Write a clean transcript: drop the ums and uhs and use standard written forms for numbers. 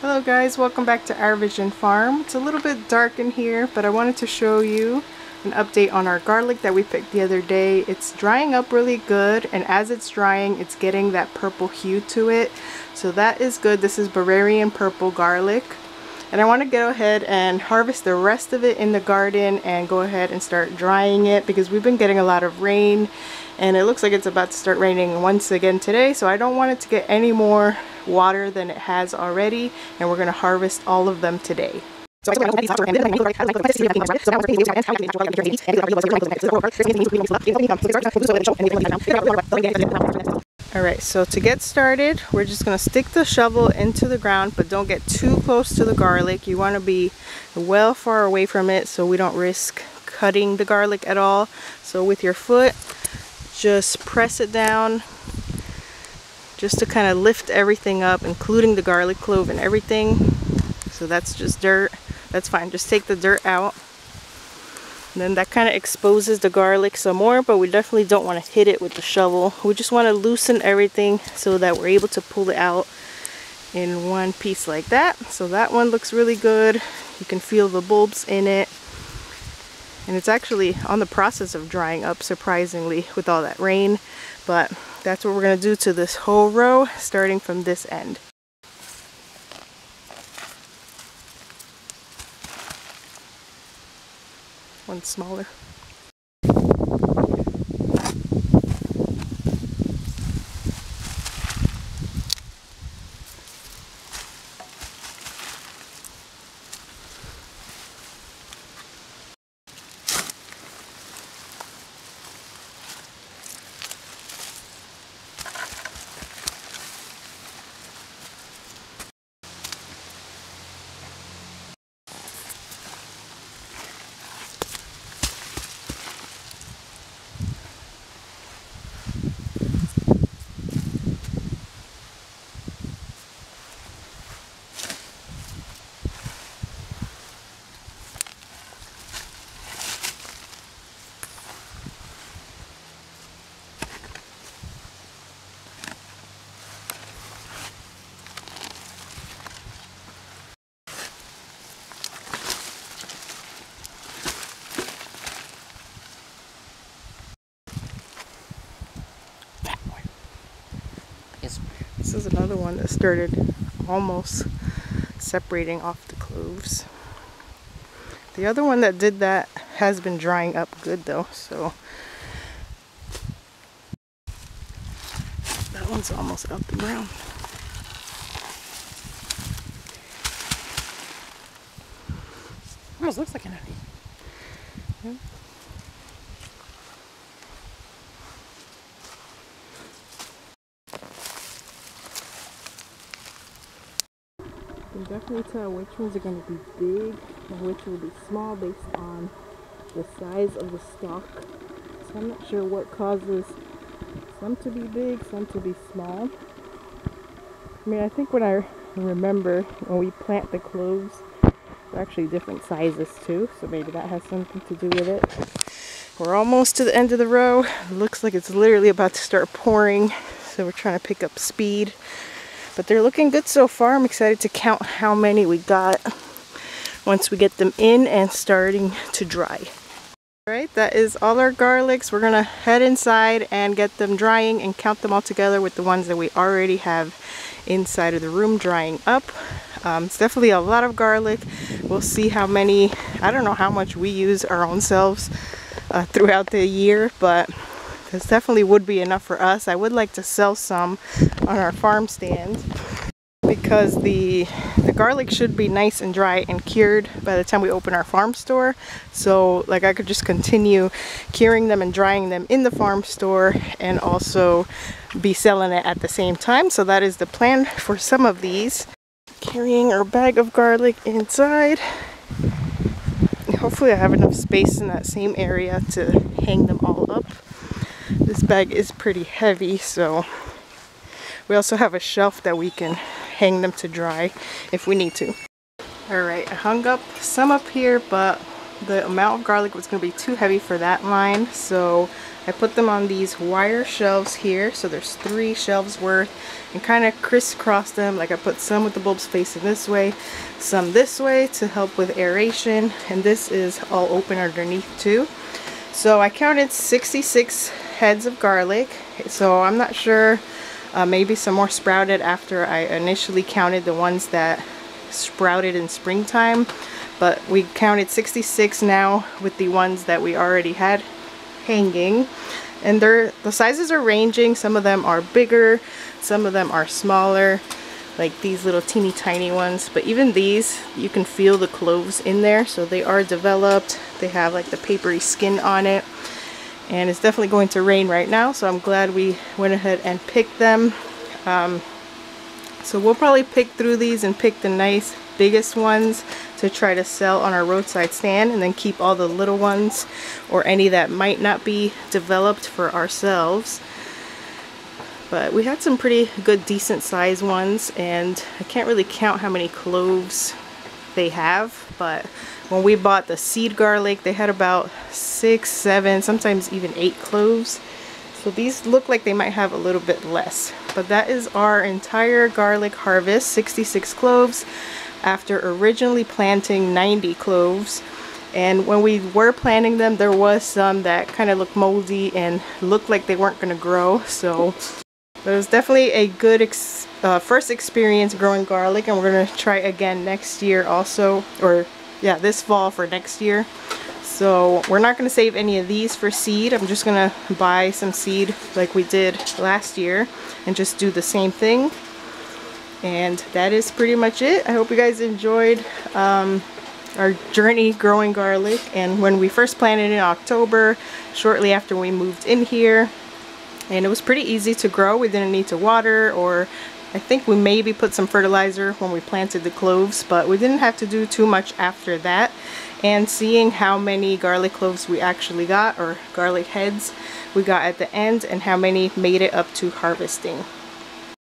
Hello guys, welcome back to Our Vision Farm. It's a little bit dark in here, but I wanted to show you an update on our garlic that we picked the other day. It's drying up really good, and as it's drying, it's getting that purple hue to it. So that is good. This is Bavarian purple garlic. And I want to go ahead and harvest the rest of it in the garden and go ahead and start drying it because we've been getting a lot of rain and it looks like it's about to start raining once again today, so I don't want it to get any more water than it has already, and we're going to harvest all of them today. Alright, so to get started, we're just going to stick the shovel into the ground, but don't get too close to the garlic. You want to be well far away from it so we don't risk cutting the garlic at all. So with your foot, just press it down just to kind of lift everything up, including the garlic clove and everything. So that's just dirt. That's fine. Just take the dirt out. And then that kind of exposes the garlic some more, but we definitely don't want to hit it with the shovel. We just want to loosen everything so that we're able to pull it out in one piece like that. So that one looks really good. You can feel the bulbs in it. And it's actually on the process of drying up, surprisingly, with all that rain. But that's what we're going to do to this whole row, starting from this end. One smaller. This is another one that started almost separating off the cloves. The other one that did that has been drying up good though, so that one's almost out the ground. Almost looks like an onion. Yeah. You can definitely tell which ones are going to be big and which will be small based on the size of the stalk. So I'm not sure what causes some to be big, some to be small. I mean, I think when I remember when we plant the cloves, they're actually different sizes too, so maybe that has something to do with it. We're almost to the end of the row. It looks like it's literally about to start pouring, so we're trying to pick up speed. But they're looking good so far. I'm excited to count how many we got once we get them in and starting to dry. Alright, that is all our garlics. We're gonna head inside and get them drying and count them all together with the ones that we already have inside of the room drying up. It's definitely a lot of garlic. We'll see how many, I don't know how much we use our own selves throughout the year, but this definitely would be enough for us. I would like to sell some on our farm stand because the garlic should be nice and dry and cured by the time we open our farm store. So like I could just continue curing them and drying them in the farm store and also be selling it at the same time. So that is the plan for some of these. Carrying our bag of garlic inside. Hopefully I have enough space in that same area to hang them all up. This bag is pretty heavy, so we also have a shelf that we can hang them to dry if we need to. Alright, I hung up some up here, but the amount of garlic was going to be too heavy for that line, so I put them on these wire shelves here, so there's 3 shelves worth, and kind of crisscross them. Like I put some with the bulbs facing this way, some this way to help with aeration, and this is all open underneath too. So I counted 66 heads of garlic, so I'm not sure, maybe some more sprouted after I initially counted the ones that sprouted in springtime, but we counted 66 now with the ones that we already had hanging, and the sizes are ranging. Some of them are bigger, some of them are smaller, like these little teeny tiny ones, but even these, you can feel the cloves in there, so they are developed. They have like the papery skin on it, and it's definitely going to rain right now, so I'm glad we went ahead and picked them. So we'll probably pick through these and pick the nice biggest ones to try to sell on our roadside stand, and then keep all the little ones or any that might not be developed for ourselves. But we had some pretty good decent size ones, and I can't really count how many cloves they have, but when we bought the seed garlic they had about 6, 7, sometimes even 8 cloves. So these look like they might have a little bit less. But that is our entire garlic harvest, 66 cloves, after originally planting 90 cloves. And when we were planting them, there was some that kind of looked moldy and looked like they weren't going to grow. So it was definitely a good first experience growing garlic, and we're going to try again next year also, or yeah, this fall for next year. So we're not going to save any of these for seed. I'm just going to buy some seed like we did last year and just do the same thing. And that is pretty much it. I hope you guys enjoyed our journey growing garlic. And when we first planted in October, shortly after we moved in here, and it was pretty easy to grow. We didn't need to water, or I think we maybe put some fertilizer when we planted the cloves, but we didn't have to do too much after that. And seeing how many garlic cloves we actually got, or garlic heads we got at the end, and how many made it up to harvesting.